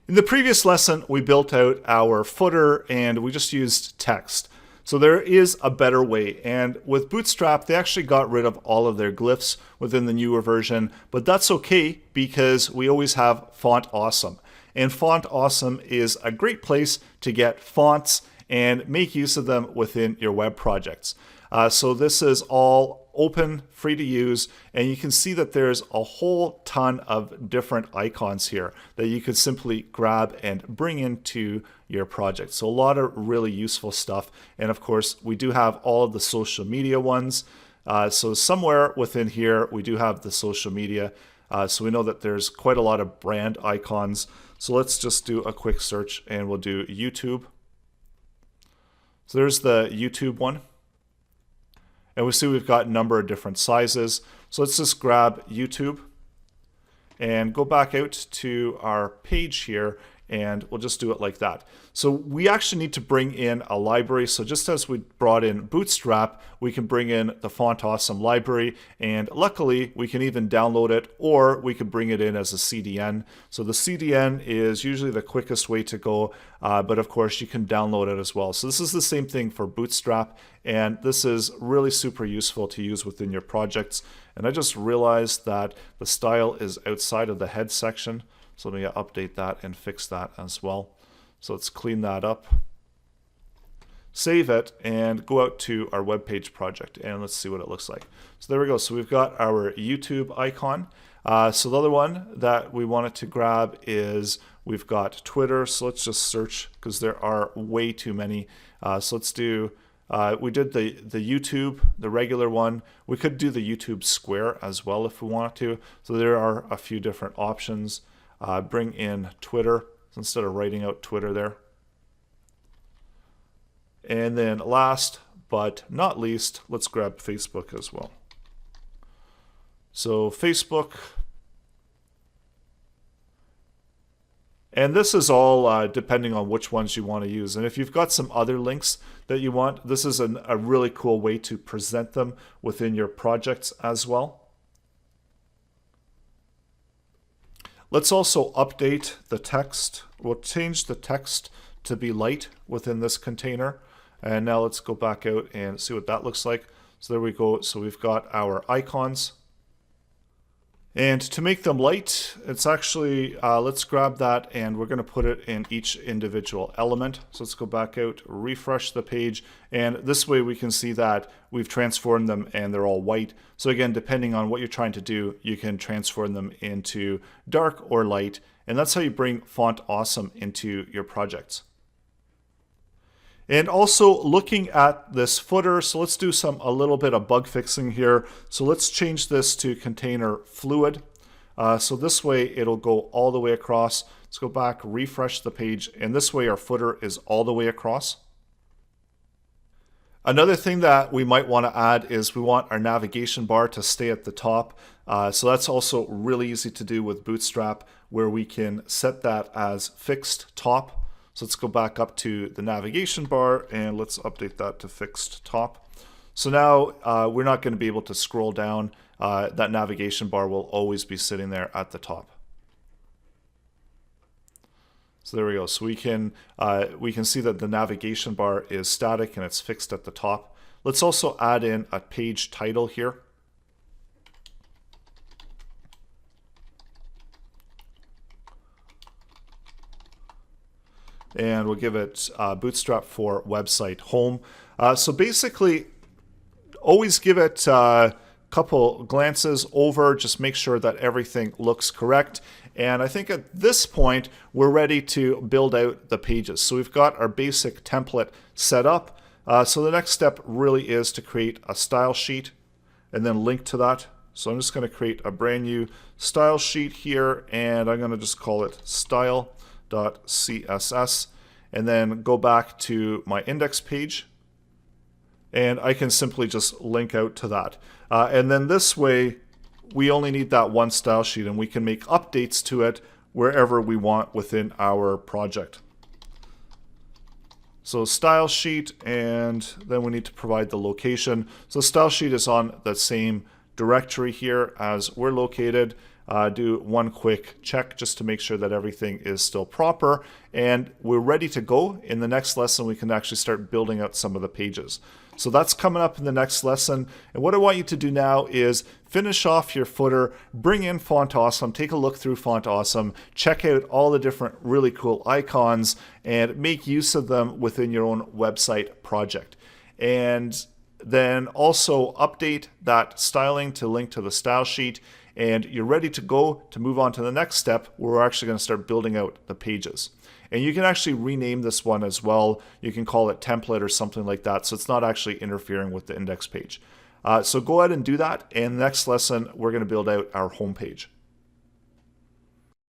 In the previous lesson, we built out our footer and we just used text. So there is a better way, and with Bootstrap, they actually got rid of all of their glyphs within the newer version, but that's okay because we always have Font Awesome. And Font Awesome is a great place to get fonts and make use of them within your web projects. So this is all open, free to use, and you can see that there's a whole ton of different icons here that you could simply grab and bring into your project. So a lot of really useful stuff. And of course, we do have all of the social media ones. So somewhere within here, we do have the social media. So we know that there's quite a lot of brand icons. So let's just do a quick search and we'll do YouTube. So there's the YouTube one. And we see we've got a number of different sizes. So let's just grab YouTube and go back out to our page here, and we'll just do it like that. So we actually need to bring in a library. So just as we brought in Bootstrap, we can bring in the Font Awesome library, and luckily we can even download it, or we could bring it in as a CDN. So the CDN is usually the quickest way to go, but of course you can download it as well. So this is the same thing for Bootstrap, and this is really super useful to use within your projects. And I just realized that the style is outside of the head section. So let me update that and fix that as well. So let's clean that up, save it, and go out to our web page project, and let's see what it looks like. So there we go. So we've got our YouTube icon. So the other one that we wanted to grab is we've got Twitter. So let's just search because there are way too many. So let's do, we did the YouTube, the regular one. We could do the YouTube square as well if we wanted to. So there are a few different options. Bring in Twitter instead of writing out Twitter there. And then last but not least, let's grab Facebook as well. So Facebook. And this is all depending on which ones you want to use. And if you've got some other links that you want, this is a really cool way to present them within your projects as well. Let's also update the text. We'll change the text to be light within this container. And now let's go back out and see what that looks like. So there we go. So we've got our icons. And to make them light, it's actually, let's grab that and we're going to put it in each individual element. So let's go back out, refresh the page, and this way we can see that we've transformed them and they're all white. So again, depending on what you're trying to do, you can transform them into dark or light, and that's how you bring Font Awesome into your projects. And also looking at this footer, so let's do a little bit of bug fixing here. So let's change this to container fluid. So this way it'll go all the way across. Let's go back, refresh the page, and this way our footer is all the way across. Another thing that we might want to add is we want our navigation bar to stay at the top. So that's also really easy to do with Bootstrap, where we can set that as fixed top. So let's go back up to the navigation bar and let's update that to fixed top. So now we're not going to be able to scroll down. That navigation bar will always be sitting there at the top. So there we go. So we can see that the navigation bar is static and it's fixed at the top. Let's also add in a page title here. And we'll give it Bootstrap for website home. So basically, always give it a couple glances over, just make sure that everything looks correct. And I think at this point, we're ready to build out the pages. So we've got our basic template set up. So the next step really is to create a style sheet and then link to that. So I'm just going to create a brand new style sheet here, and I'm going to just call it style.css, and then go back to my index page, and I can simply just link out to that. And then this way, we only need that one style sheet, and we can make updates to it wherever we want within our project. So style sheet, and then we need to provide the location. So style sheet is on the same directory here as we're located. do one quick check just to make sure that everything is still proper. And we're ready to go. In the next lesson, we can actually start building out some of the pages. So that's coming up in the next lesson. And what I want you to do now is finish off your footer, bring in Font Awesome, take a look through Font Awesome, check out all the different really cool icons, and make use of them within your own website project. And then also update that styling to link to the style sheet, and you're ready to go to move on to the next step where we're actually going to start building out the pages. And you can actually rename this one as well. You can call it template or something like that, so it's not actually interfering with the index page. So go ahead and do that, and next lesson we're going to build out our home page.